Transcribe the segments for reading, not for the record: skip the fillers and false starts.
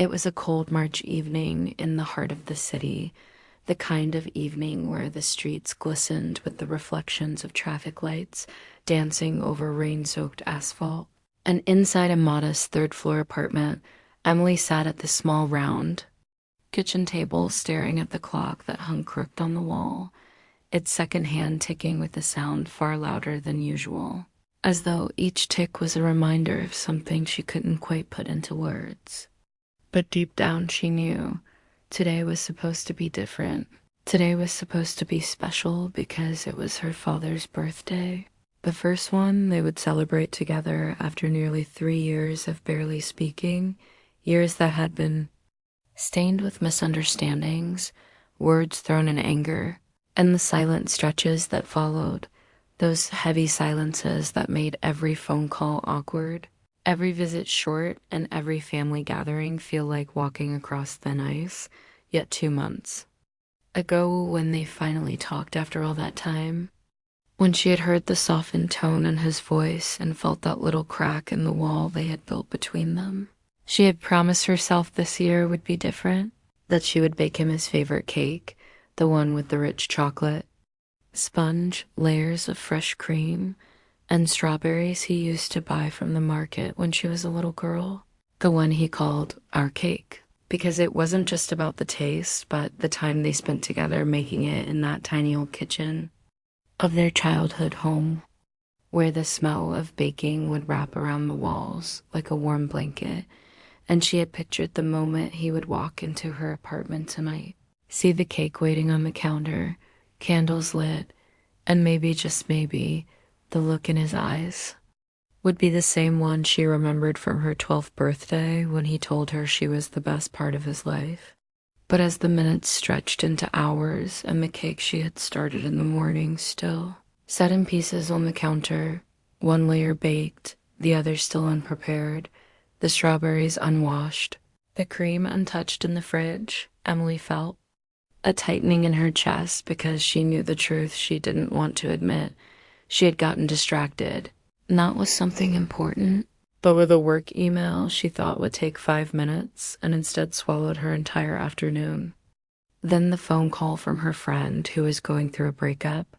It was a cold March evening in the heart of the city, the kind of evening where the streets glistened with the reflections of traffic lights dancing over rain-soaked asphalt. And inside a modest third-floor apartment, Emily sat at the small round kitchen table staring at the clock that hung crooked on the wall, its second hand ticking with a sound far louder than usual, as though each tick was a reminder of something she couldn't quite put into words. But deep down she knew today was supposed to be different. Today was supposed to be special because it was her father's birthday. The first one they would celebrate together after nearly 3 years of barely speaking, years that had been stained with misunderstandings, words thrown in anger, and the silent stretches that followed, those heavy silences that made every phone call awkward, every visit short, and every family gathering feel like walking across thin ice, yet 2 months ago when they finally talked after all that time, when she had heard the softened tone in his voice and felt that little crack in the wall they had built between them. She had promised herself this year would be different, that she would bake him his favorite cake, the one with the rich chocolate, sponge, layers of fresh cream, and strawberries he used to buy from the market when she was a little girl, the one he called our cake, because it wasn't just about the taste, but the time they spent together making it in that tiny old kitchen of their childhood home, where the smell of baking would wrap around the walls like a warm blanket. And she had pictured the moment he would walk into her apartment tonight, see the cake waiting on the counter, candles lit, and maybe, just maybe, the look in his eyes would be the same one she remembered from her 12th birthday when he told her she was the best part of his life. But as the minutes stretched into hours and the cake she had started in the morning still set in pieces on the counter, one layer baked, the other still unprepared, the strawberries unwashed, the cream untouched in the fridge, Emily felt a tightening in her chest because she knew the truth she didn't want to admit. She had gotten distracted, not with something important, but with a work email she thought would take 5 minutes and instead swallowed her entire afternoon. Then the phone call from her friend who was going through a breakup,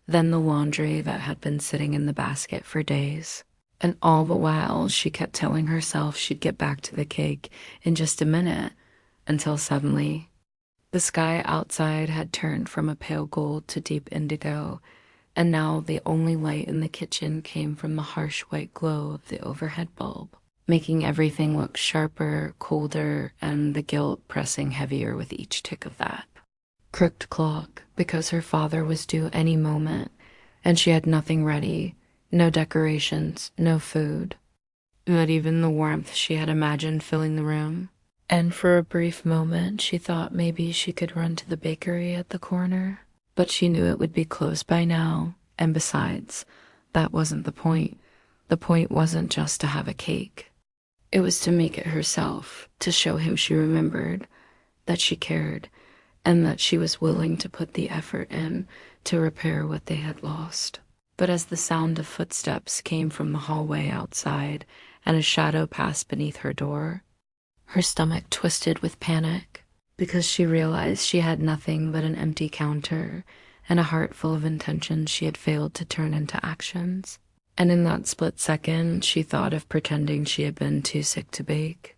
then the laundry that had been sitting in the basket for days. And all the while, she kept telling herself she'd get back to the cake in just a minute, until suddenly, the sky outside had turned from a pale gold to deep indigo, and now the only light in the kitchen came from the harsh white glow of the overhead bulb, making everything look sharper, colder, and the guilt pressing heavier with each tick of that crooked clock, because her father was due any moment, and she had nothing ready. No decorations, no food, not even the warmth she had imagined filling the room. And for a brief moment, she thought maybe she could run to the bakery at the corner, but she knew it would be closed by now, and besides, that wasn't the point. The point wasn't just to have a cake. It was to make it herself, to show him she remembered, that she cared, and that she was willing to put the effort in to repair what they had lost. But as the sound of footsteps came from the hallway outside and a shadow passed beneath her door, her stomach twisted with panic because she realized she had nothing but an empty counter and a heart full of intentions she had failed to turn into actions. And in that split second, she thought of pretending she had been too sick to bake,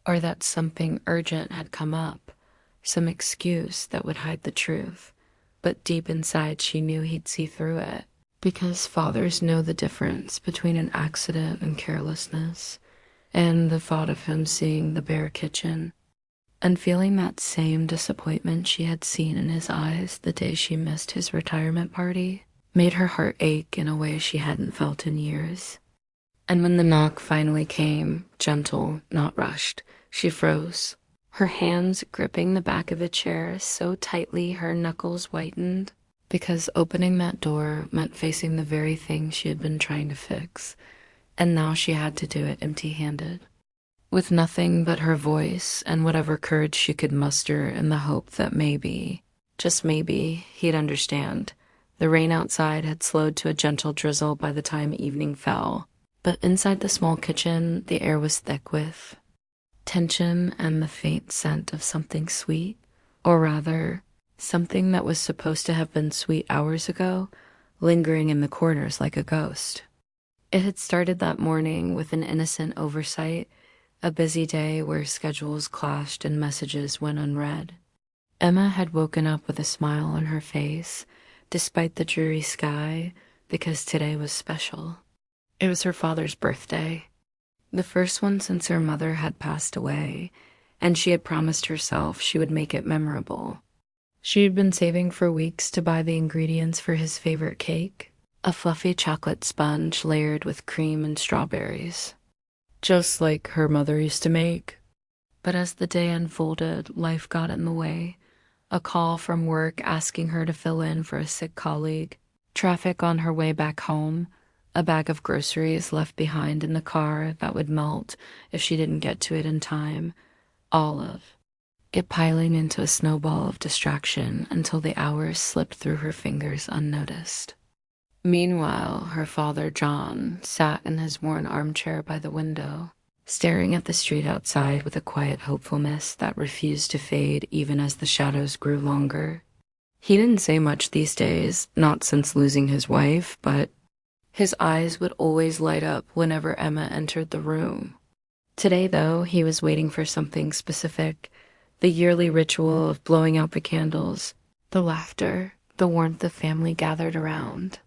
or that something urgent had come up, some excuse that would hide the truth. But deep inside, she knew he'd see through it. Because fathers know the difference between an accident and carelessness, and the thought of him seeing the bare kitchen and feeling that same disappointment she had seen in his eyes the day she missed his retirement party made her heart ache in a way she hadn't felt in years. And when the knock finally came, gentle, not rushed, she froze, her hands gripping the back of a chair so tightly her knuckles whitened. Because opening that door meant facing the very thing she had been trying to fix, and now she had to do it empty-handed, with nothing but her voice and whatever courage she could muster in the hope that maybe, just maybe, he'd understand. The rain outside had slowed to a gentle drizzle by the time evening fell, but inside the small kitchen, the air was thick with tension and the faint scent of something sweet, or rather, something that was supposed to have been sweet hours ago, lingering in the corners like a ghost. It had started that morning with an innocent oversight, a busy day where schedules clashed and messages went unread. Emma had woken up with a smile on her face, despite the dreary sky, because today was special. It was her father's birthday, the first one since her mother had passed away, and she had promised herself she would make it memorable. She had been saving for weeks to buy the ingredients for his favorite cake, a fluffy chocolate sponge layered with cream and strawberries, just like her mother used to make. But as the day unfolded, life got in the way. A call from work asking her to fill in for a sick colleague, traffic on her way back home, a bag of groceries left behind in the car that would melt if she didn't get to it in time, all of it piling into a snowball of distraction until the hours slipped through her fingers unnoticed. Meanwhile, her father, John, sat in his worn armchair by the window, staring at the street outside with a quiet hopefulness that refused to fade even as the shadows grew longer. He didn't say much these days, not since losing his wife, but his eyes would always light up whenever Emma entered the room. Today, though, he was waiting for something specific, the yearly ritual of blowing out the candles, the laughter, the warmth of family gathered around.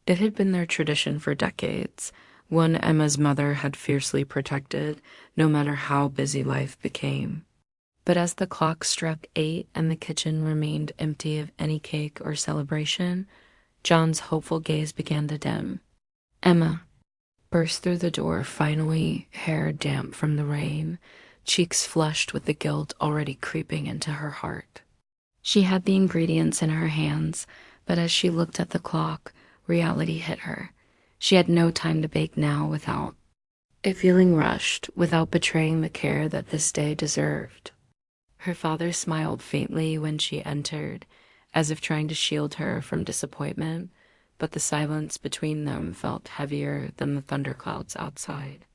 It had been their tradition for decades, one Emma's mother had fiercely protected, no matter how busy life became. But as the clock struck 8 and the kitchen remained empty of any cake or celebration, John's hopeful gaze began to dim. Emma burst through the door finally, hair damp from the rain, cheeks flushed with the guilt already creeping into her heart. She had the ingredients in her hands, but as she looked at the clock, reality hit her. She had no time to bake now without it feeling rushed, without betraying the care that this day deserved. Her father smiled faintly when she entered, as if trying to shield her from disappointment, but the silence between them felt heavier than the thunderclouds outside.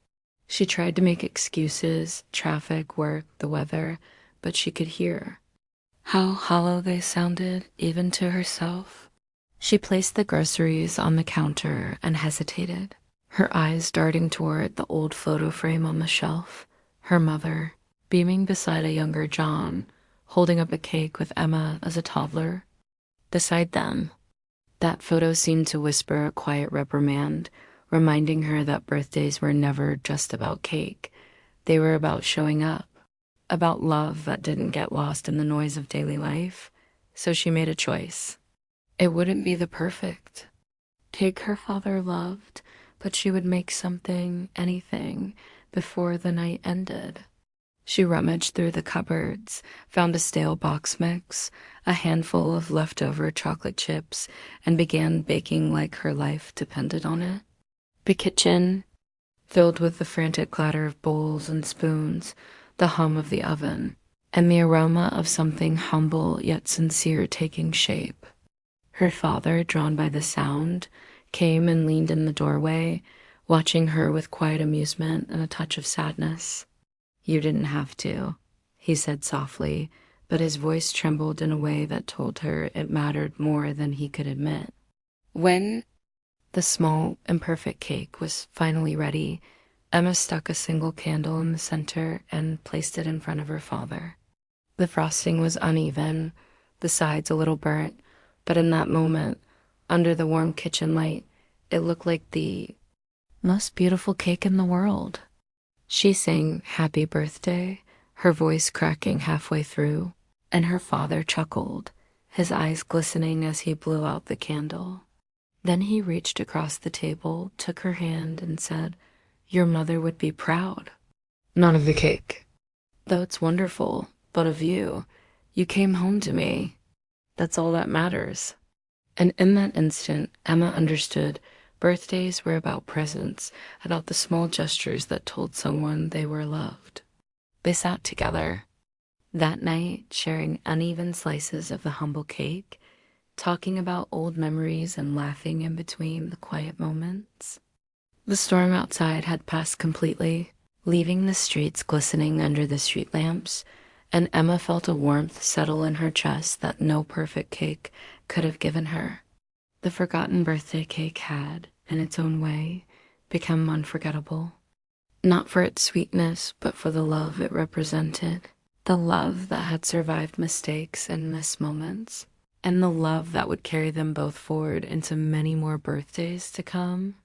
She tried to make excuses, traffic, work, the weather, but she could hear how hollow they sounded, even to herself. She placed the groceries on the counter and hesitated, her eyes darting toward the old photo frame on the shelf, her mother, beaming beside a younger John, holding up a cake with Emma as a toddler. Beside them, that photo seemed to whisper a quiet reprimand, reminding her that birthdays were never just about cake. They were about showing up, about love that didn't get lost in the noise of daily life. So she made a choice. It wouldn't be the perfect cake her father loved, but she would make something, anything, before the night ended. She rummaged through the cupboards, found a stale box mix, a handful of leftover chocolate chips, and began baking like her life depended on it. The kitchen, filled with the frantic clatter of bowls and spoons, the hum of the oven, and the aroma of something humble yet sincere taking shape. Her father, drawn by the sound, came and leaned in the doorway, watching her with quiet amusement and a touch of sadness. "You didn't have to," he said softly, but his voice trembled in a way that told her it mattered more than he could admit. When the small, imperfect cake was finally ready, Emma stuck a single candle in the center and placed it in front of her father. The frosting was uneven, the sides a little burnt, but in that moment, under the warm kitchen light, it looked like the most beautiful cake in the world. She sang "Happy Birthday," her voice cracking halfway through, and her father chuckled, his eyes glistening as he blew out the candle. Then he reached across the table, took her hand, and said, "Your mother would be proud." "None of the cake. Though it's wonderful, but of you. You came home to me. That's all that matters." And in that instant, Emma understood birthdays were about presents, about the small gestures that told someone they were loved. They sat together that night, sharing uneven slices of the humble cake, talking about old memories and laughing in between the quiet moments. The storm outside had passed completely. leaving the streets glistening under the street lamps, and Emma felt a warmth settle in her chest that no perfect cake could have given her. The forgotten birthday cake had, in its own way, become unforgettable. Not for its sweetness, but for the love it represented. The love that had survived mistakes and missed moments. And the love that would carry them both forward into many more birthdays to come.